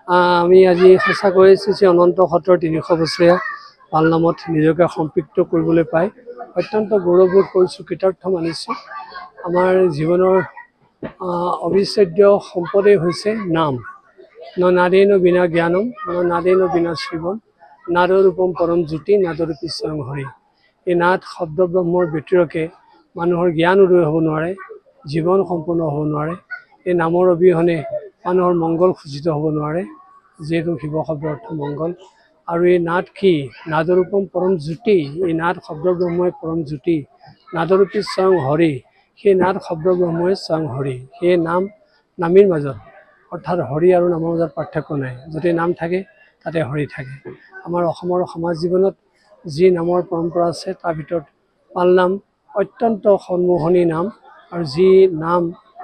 আমি আজি সঁচাকৈ শ্ৰী অনন্ত সত্ৰৰ ৩০০ বছৰীয়া পালনামত নিজকে সম্পৃক্ত কৰিবলৈ পাই অত্যন্ত গৌৰৱবোধ কৰিছোঁ, কৃতাৰ্থ মানিছোঁ। আমাৰ জীৱনৰ অবিচ্ছেদ্য সম্পদেই হৈছে নাম। ন নাদেন বিনা জ্ঞানম, ন নাদেন বিনা শিৱম, নাদৰূপম পৰম জ্যোতি, নাদৰূপী স্বয়ং হৰি। এই নাদ শব্দ ব্ৰহ্মৰ ব্যতিৰেকে মানুহৰ জ্ঞান উদয় হ'ব নোৱাৰে, জীৱন সম্পূৰ্ণ হ'ব নোৱাৰে। এই নামৰ অবিহনে মানুহৰ মংগল সূচিত হ'ব নোৱাৰে, যিহেতু শিৱ শব্দৰ অৰ্থ মংগল। আৰু এই নাদ কি? নাদৰূপম পৰম জ্যোতি। এই নাদ শব্দ ব্ৰহ্মই পৰম জ্যোতি, নাদৰূপী স্বয়ং হৰি। সেই নাদ শব্দ ব্ৰহ্মই স্বয়ং হৰি। সেই নামীৰ মাজত অৰ্থাৎ হৰি আৰু নামৰ মাজত পাৰ্থক্য নাই। য'তে নাম থাকে তাতে হৰি থাকে। আমাৰ অসমৰ সমাজ জীৱনত যি নামৰ পৰম্পৰা আছে তাৰ ভিতৰত পালনাম অত্যন্ত সন্মোহনী নাম। আৰু যি নাম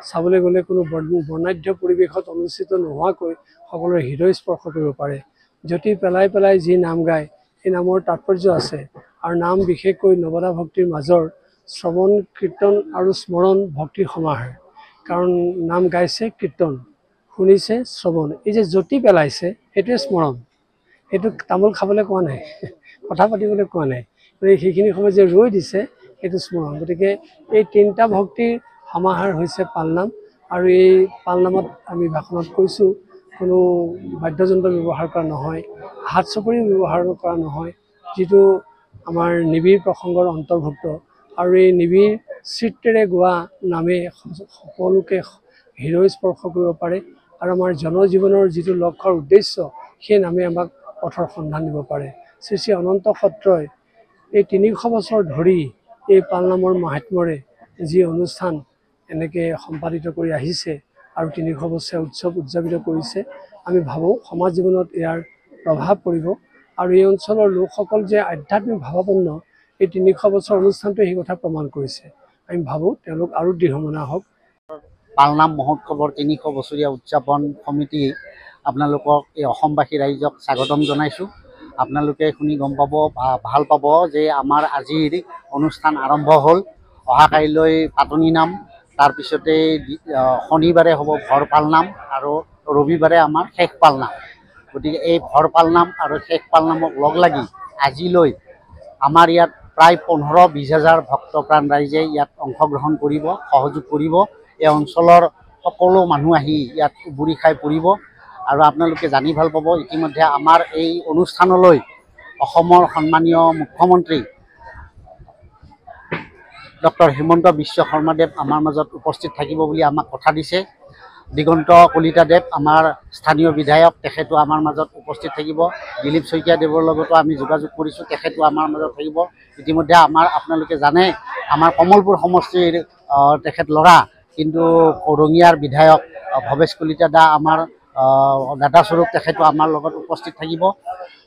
চাবলৈ গ'লে কোনো বৰ্ণাঢ্য পৰিৱেশত অনুষ্ঠিত নোহোৱাকৈ সকলোৰে হৃদয় স্পৰ্শ কৰিব পাৰে। জ্যোতি পেলাই পেলাই যি নাম গায়, সেই নামৰ তাৎপৰ্য আছে। আৰু নাম বিশেষকৈ নৱদা ভক্তিৰ মাজৰ শ্ৰৱণ, কীৰ্তন আৰু স্মৰণ ভক্তিৰ সমাহাৰ। কাৰণ নাম গাইছে কীৰ্তন, শুনিছে শ্ৰৱণ। এই যে জ্যোতি পেলাইছে সেইটোৱে স্মৰণ। সেইটো তামোল খাবলৈ কোৱা নাই, কথা পাতিবলৈ কোৱা নাই, গতিকে সেইখিনি সময় যে ৰৈ দিছে সেইটো স্মৰণ। গতিকে এই তিনিটা ভক্তিৰ সমাহাৰ হৈছে পালনাম। আৰু এই পালনামত আমি ভাষণত কৈছোঁ, কোনো বাদ্যযন্ত্ৰ ব্যৱহাৰ কৰা নহয়, হাত চাপৰিও ব্যৱহাৰ কৰা নহয়, যিটো আমাৰ নিবিড় প্ৰসংগৰ অন্তৰ্ভুক্ত। আৰু এই নিবিড় চিত্ৰেৰে গোৱা নামে সকলোকে হৃদয় স্পৰ্শ কৰিব পাৰে। আৰু আমাৰ জনজীৱনৰ যিটো লক্ষ্যৰ উদ্দেশ্য, সেই নামে আমাক পথৰ সন্ধান দিব পাৰে। শ্ৰী অনন্ত সত্ৰই এই ৩০০ বছৰ ধৰি এই পালনামৰ মাহাত্ম্যৰে যি অনুষ্ঠান এনেকৈ সম্পাদিত কৰি আহিছে আৰু ৩০০ বছৰীয়া উৎসৱ উদযাপিত কৰিছে, আমি ভাবোঁ সমাজ জীৱনত ইয়াৰ প্ৰভাৱ পৰিব। আৰু এই অঞ্চলৰ লোকসকল যে আধ্যাত্মিক ভাৱাপন্ন, এই ৩০০ বছৰ অনুষ্ঠানটোৱে সেই কথা প্ৰমাণ কৰিছে। আমি ভাবোঁ তেওঁলোক আৰু দৃঢ়মনা হওক। পালনাম মহোৎসৱৰ ৩০০ বছৰীয়া উদযাপন সমিতি আপোনালোকক এই অসমবাসী ৰাইজক স্বাগতম জনাইছোঁ। আপোনালোকে শুনি গম পাব, ভাল পাব যে আমাৰ আজিৰ অনুষ্ঠান আৰম্ভ হ'ল। অহা কাইলৈ পাতনি নাম, তাৰপিছতে শনিবাৰে হ'ব ভৰ পালনাম আৰু ৰবিবাৰে আমাৰ শেষ পালনাম। গতিকে এই ভৰ পালনাম আৰু শেষ পালনামক লগ লাগি আজিলৈ আমাৰ ইয়াত প্ৰায় ১৫-২০ হাজাৰ ভক্তপ্ৰাণ ৰাইজে ইয়াত অংশগ্ৰহণ কৰিব, সহযোগ কৰিব। এই অঞ্চলৰ সকলো মানুহ আহি ইয়াত উবুৰি খাই পৰিব। আৰু আপোনালোকে জানি ভাল পাব, ইতিমধ্যে আমাৰ এই অনুষ্ঠানলৈ অসমৰ সন্মানীয় মুখ্যমন্ত্ৰী ডক্টৰ হিমন্ত বিশ্ব শৰ্মাদেৱ আমাৰ মাজত উপস্থিত থাকিব বুলি আমাক কথা দিছে। দিগন্ত কলিতাদেৱ আমাৰ স্থানীয় বিধায়ক, তেখেতো আমাৰ মাজত উপস্থিত থাকিব। দিলীপ শইকীয়াদেৱৰ লগতো আমি যোগাযোগ কৰিছোঁ, তেখেতো আমাৰ মাজত থাকিব। ইতিমধ্যে আপোনালোকে জানে, আমাৰ কমলপুৰ সমষ্টিৰ তেখেত ল'ৰা, কিন্তু ৰঙিয়াৰ বিধায়ক ভৱেশ কলিতা দা আমাৰ দাদাস্বৰূপ, তেখেতো আমাৰ লগত উপস্থিত থাকিব।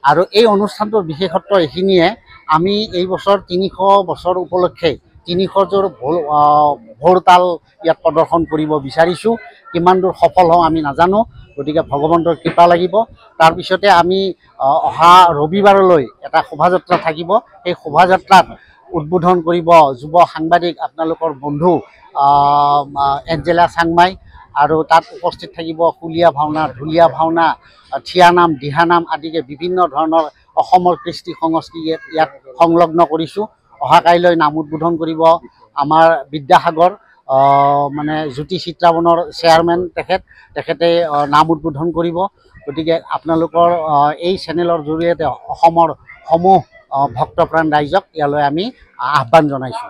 আৰু এই অনুষ্ঠানটোৰ বিশেষত্ব এইখিনিয়ে, আমি এই বছৰ ৩০০ বছৰ উপলক্ষে ৩০০যোৰ ভোৰ তাল ইয়াত প্ৰদৰ্শন কৰিব বিচাৰিছোঁ। কিমান দূৰ সফল হওঁ আমি নাজানো, গতিকে ভগৱন্তৰ কৃপা লাগিব। তাৰপিছতে আমি অহা ৰবিবাৰলৈ এটা শোভাযাত্ৰা থাকিব। সেই শোভাযাত্ৰাত উদ্বোধন কৰিব যুৱ সাংবাদিক আপোনালোকৰ বন্ধু এঞ্জেলা চাংমাই। আৰু তাত উপস্থিত থাকিব কুলীয়া ভাওনা, ঢুলীয়া ভাওনা, থিয়ানাম, দিহানাম আদিকে বিভিন্ন ধৰণৰ অসমৰ কৃষ্টি সংস্কৃতি ইয়াত সংলগ্ন কৰিছোঁ। অহা কাইলৈ নাম উদ্বোধন কৰিব আমাৰ বিদ্যাসাগৰ, মানে জ্যোতি চিত্ৰাৱনৰ চেয়াৰমেন তেখেতে নাম উদ্বোধন কৰিব। গতিকে আপোনালোকৰ এই চেনেলৰ জৰিয়তে অসমৰ সমূহ ভক্তপ্ৰাণ ৰাইজক ইয়ালৈ আমি আহ্বান জনাইছোঁ।